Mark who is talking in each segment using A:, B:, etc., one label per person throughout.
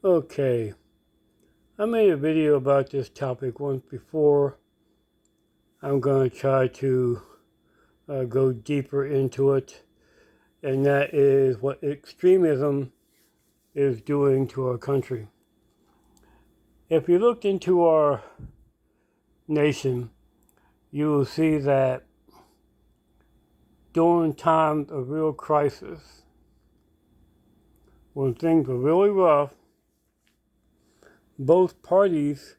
A: Okay, I made a video about this topic once before. I'm going to try to go deeper into it, and that is what extremism is doing to our country. If you looked into our nation, you will see that during times of real crisis, when things were really rough, both parties,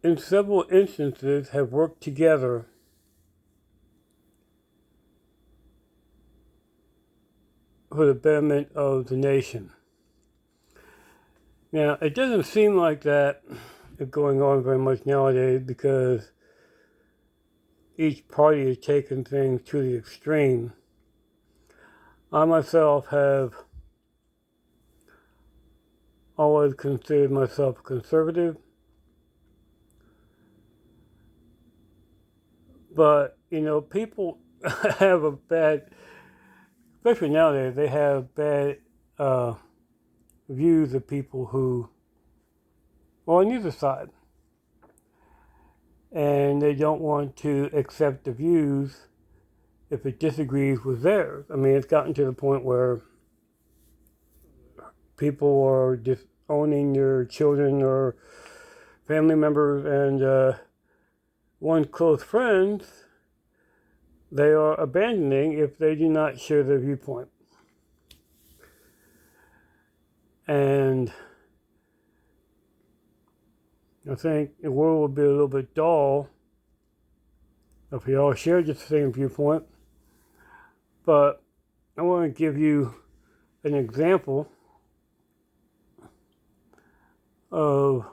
A: in several instances, have worked together for the betterment of the nation. Now, it doesn't seem like that is going on very much nowadays because each party has taken things to the extreme. I myself have always considered myself a conservative, but people have a bad, especially nowadays, they have bad views of people who are on either side, and they don't want to accept the views if it disagrees with theirs. I mean, it's gotten to the point where people are disowning their children or family members, and one close friends they are abandoning if they do not share their viewpoint. And I think the world would be a little bit dull if we all shared the same viewpoint. But I want to give you an example of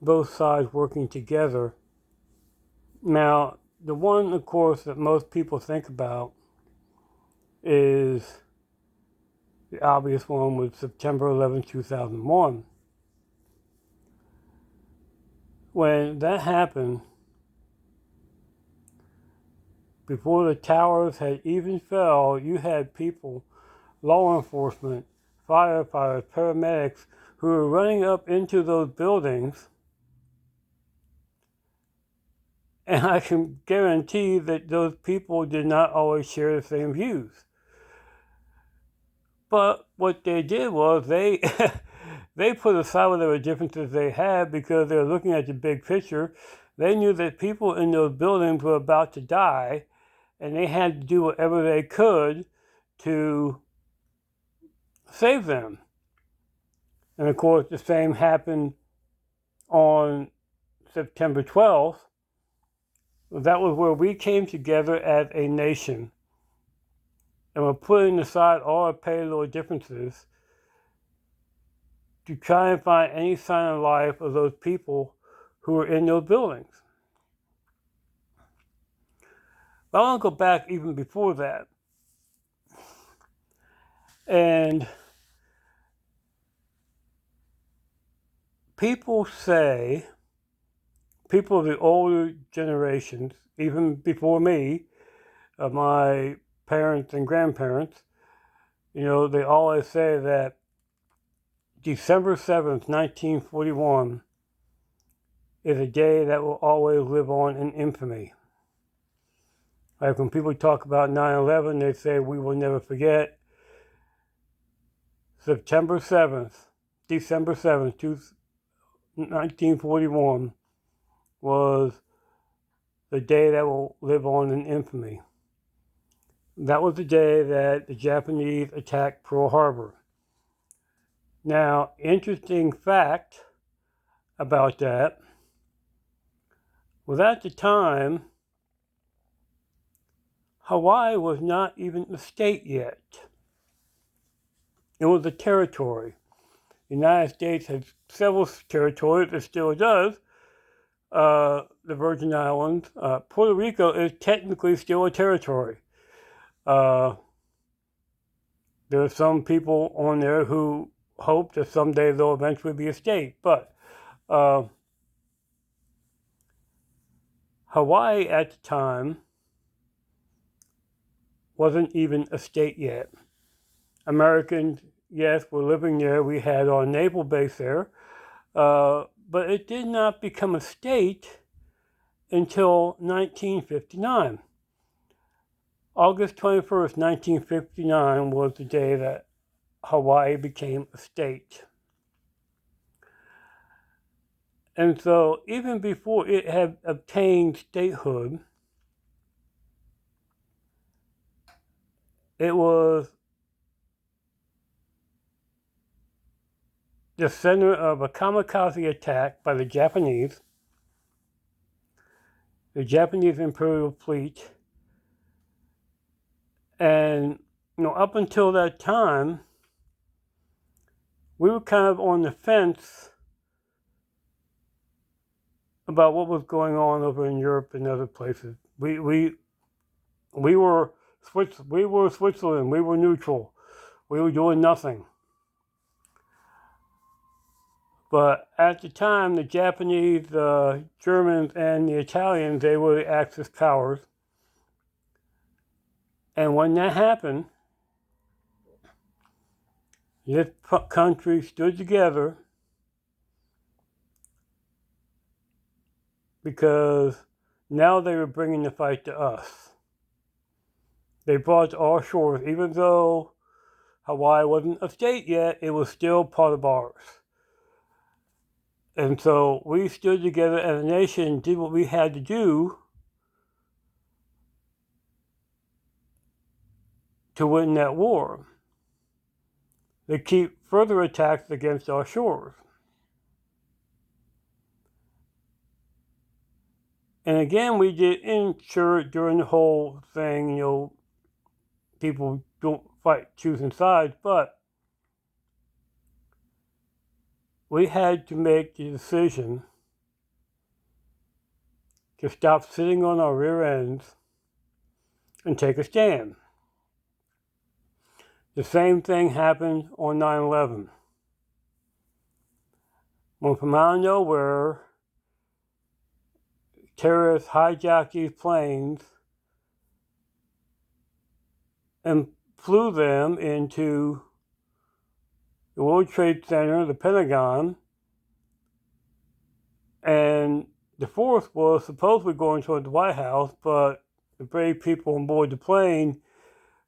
A: both sides working together. Now, the one, of course, that most people think about is the obvious one was September 11, 2001. When that happened, before the towers had even fell, you had people, law enforcement, firefighters, paramedics, who were running up into those buildings. And I can guarantee that those people did not always share the same views. But what they did was they they put aside whatever differences they had because they were looking at the big picture. They knew that people in those buildings were about to die, and they had to do whatever they could to save them. And of course, the same happened on September 12th. That was where we came together as a nation. And we're putting aside all our petty little differences to try and find any sign of life of those people who were in those buildings. But I want to go back even before that. And people say, people of the older generations, even before me, my parents and grandparents, they always say that December 7th, 1941 is a day that will always live on in infamy. Like when people talk about 9/11, they say we will never forget. September 7th, December 7th, 1941 was the day that will live on in infamy. That was the day that the Japanese attacked Pearl Harbor. Now, interesting fact about that was at the time, Hawaii was not even a state yet. It was a territory. The United States has several territories, it still does. The Virgin Islands. Puerto Rico is technically still a territory. There are some people on there who hope that someday they'll eventually be a state. But Hawaii at the time wasn't even a state yet. Americans yes, we're living there. We had our naval base there. But it did not become a state until 1959. August 21st, 1959 was the day that Hawaii became a state. And so even before it had obtained statehood, it was the center of a kamikaze attack by the Japanese Imperial Fleet. And, up until that time, we were kind of on the fence about what was going on over in Europe and other places. We were Switzerland. We were neutral. We were doing nothing. But at the time, the Japanese, the Germans, and the Italians, they were the Axis powers. And when that happened, this country stood together because now they were bringing the fight to us. They brought it to our shores. Even though Hawaii wasn't a state yet, it was still part of ours. And so we stood together as a nation and did what we had to do to win that war, to keep further attacks against our shores. And again, we did ensure during the whole thing, people don't fight choosing sides, but we had to make the decision to stop sitting on our rear ends and take a stand. The same thing happened on 9/11. When from out of nowhere, terrorists hijacked these planes and flew them into the World Trade Center, the Pentagon, and the fourth was supposedly going toward the White House, but the brave people on board the plane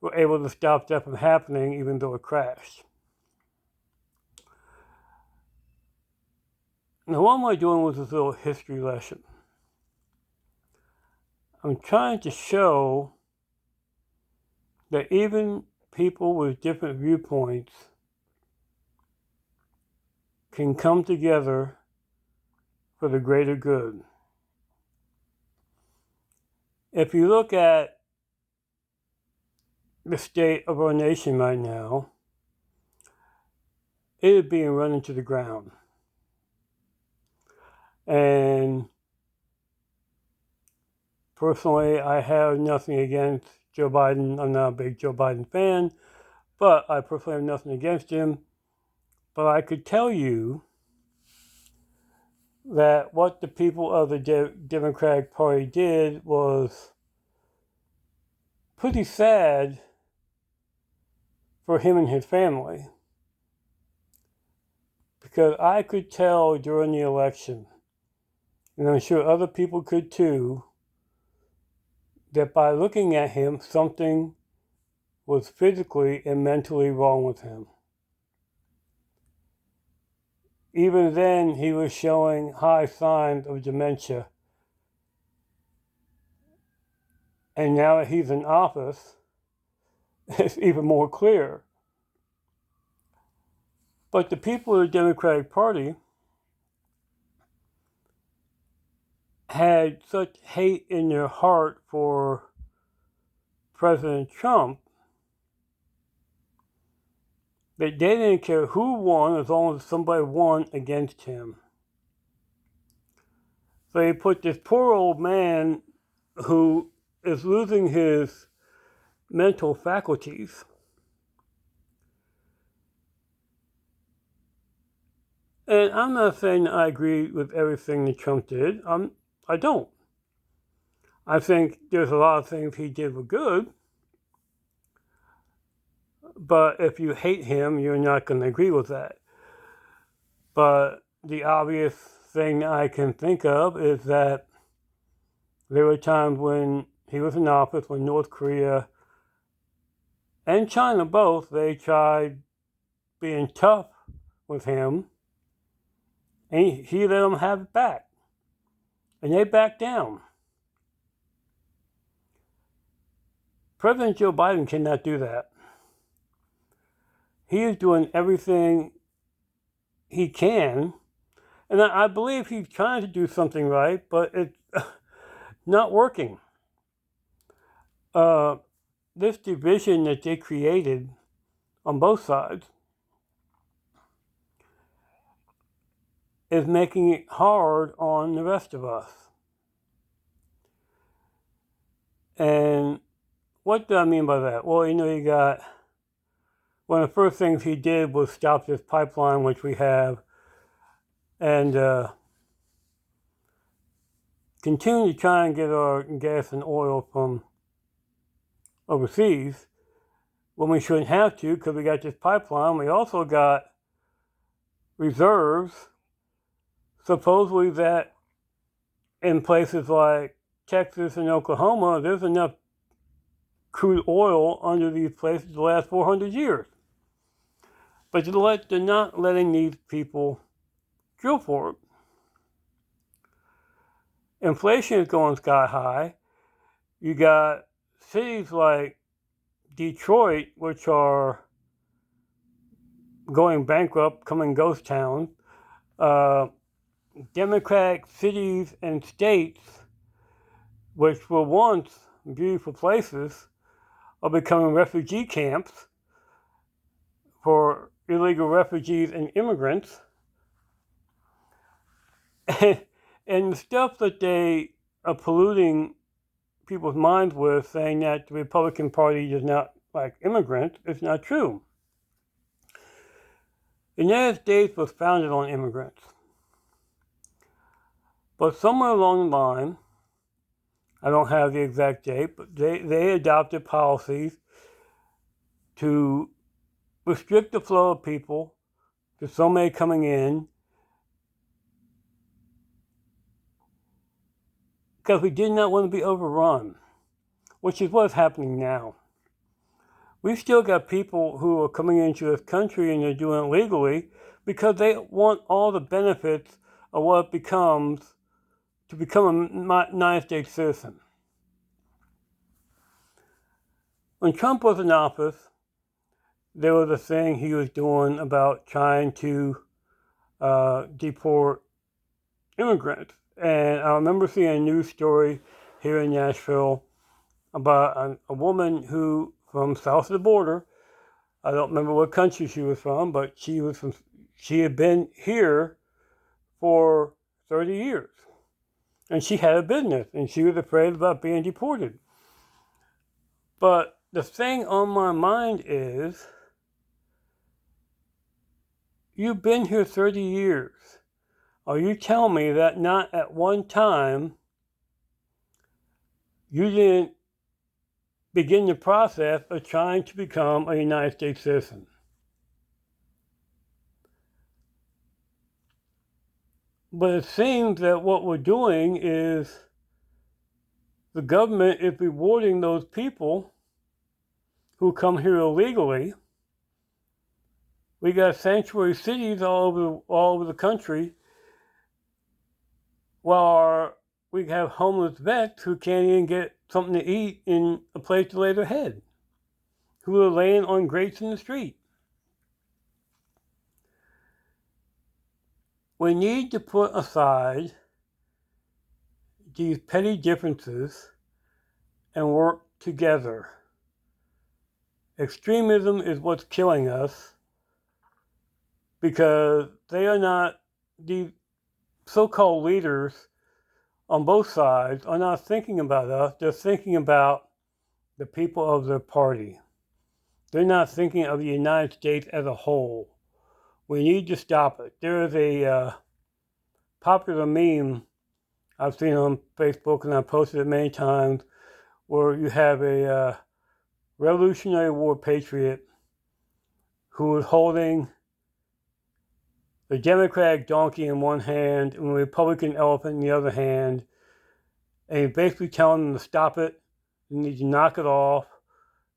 A: were able to stop that from happening, even though it crashed. Now, what am I doing with this little history lesson? I'm trying to show that even people with different viewpoints can come together for the greater good. If you look at the state of our nation right now, it is being run into the ground. And personally, I have nothing against Joe Biden. I'm not a big Joe Biden fan, but I personally have nothing against him. But I could tell you that what the people of the Democratic Party did was pretty sad for him and his family. Because I could tell during the election, and I'm sure other people could too, that by looking at him, something was physically and mentally wrong with him. Even then, he was showing high signs of dementia. And now that he's in office, it's even more clear. But the people of the Democratic Party had such hate in their heart for President Trump that they didn't care who won as long as somebody won against him. So they put this poor old man who is losing his mental faculties and I'm not saying I agree with everything that Trump did. I don't. I think there's a lot of things he did were good. But if you hate him, you're not going to agree with that. But the obvious thing I can think of is that there were times when he was in office, when North Korea and China both, they tried being tough with him, and he let them have it back. And they backed down. President Joe Biden cannot do that. He is doing everything he can, and I believe he's trying to do something right, but it's not working. This division that they created on both sides is making it hard on the rest of us. And what do I mean by that? Well, you got one of the first things he did was stop this pipeline, which we have, and continue to try and get our gas and oil from overseas when we shouldn't have to, because we got this pipeline. We also got reserves, supposedly, that in places like Texas and Oklahoma, there's enough crude oil under these places to last 400 years. But they're not letting these people drill for it. Inflation is going sky high. You got cities like Detroit, which are going bankrupt, becoming ghost towns. Democratic cities and states, which were once beautiful places, are becoming refugee camps for illegal refugees and immigrants. And the stuff that they are polluting people's minds with, saying that the Republican Party does not like immigrants, is not true. The United States was founded on immigrants. But somewhere along the line, I don't have the exact date, but they adopted policies to restrict the flow of people. There's so many coming in, because we did not want to be overrun, which is what's happening now. We've still got people who are coming into this country and they're doing it legally because they want all the benefits of what it becomes to become a United States citizen. When Trump was in office, there was a thing he was doing about trying to deport immigrants. And I remember seeing a news story here in Nashville about a woman who, from south of the border, I don't remember what country she was from, but she had been here for 30 years. And she had a business, and she was afraid about being deported. But the thing on my mind is, you've been here 30 years. Are you telling me that not at one time you didn't begin the process of trying to become a United States citizen? But it seems that what we're doing is the government is rewarding those people who come here illegally. We got sanctuary cities all over the country, while we have homeless vets who can't even get something to eat in a place to lay their head, who are laying on grates in the street. We need to put aside these petty differences and work together. Extremism is what's killing us, because they are not, the so-called leaders on both sides are not thinking about us. They're thinking about the people of their party. They're not thinking of the United States as a whole. We need to stop it. There is a popular meme I've seen on Facebook, and I've posted it many times, where you have a Revolutionary War patriot who was holding the Democratic donkey in one hand and the Republican elephant in the other hand, and he's basically telling them to stop it, you need to knock it off,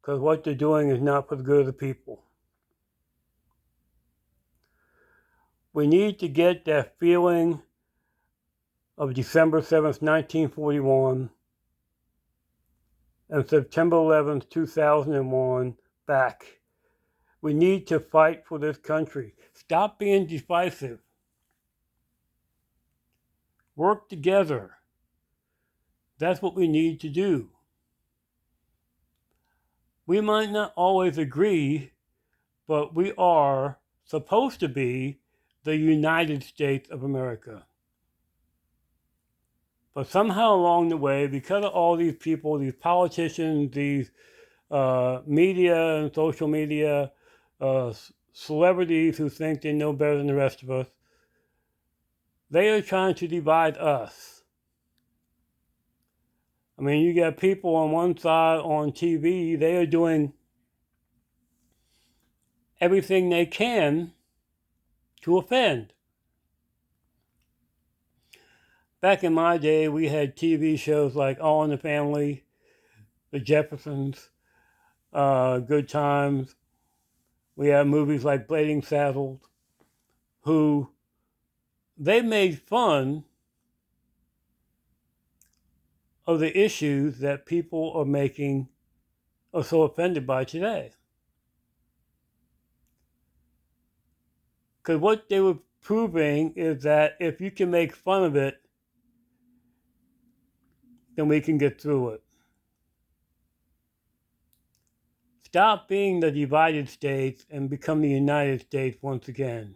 A: because what they're doing is not for the good of the people. We need to get that feeling of December 7th, 1941 and September 11th, 2001 back. We need to fight for this country. Stop being divisive. Work together. That's what we need to do. We might not always agree, but we are supposed to be the United States of America. But somehow along the way, because of all these people, these politicians, these media and social media, celebrities who think they know better than the rest of us, they are trying to divide us. I mean, you got people on one side on TV, they are doing everything they can to offend. Back in my day, we had TV shows like All in the Family, The Jeffersons, Good Times. We had movies like Blazing Saddles, who they made fun of the issues that people are so offended by today. Because what they were proving is that if you can make fun of it, then we can get through it. Stop being the divided states and become the United States once again.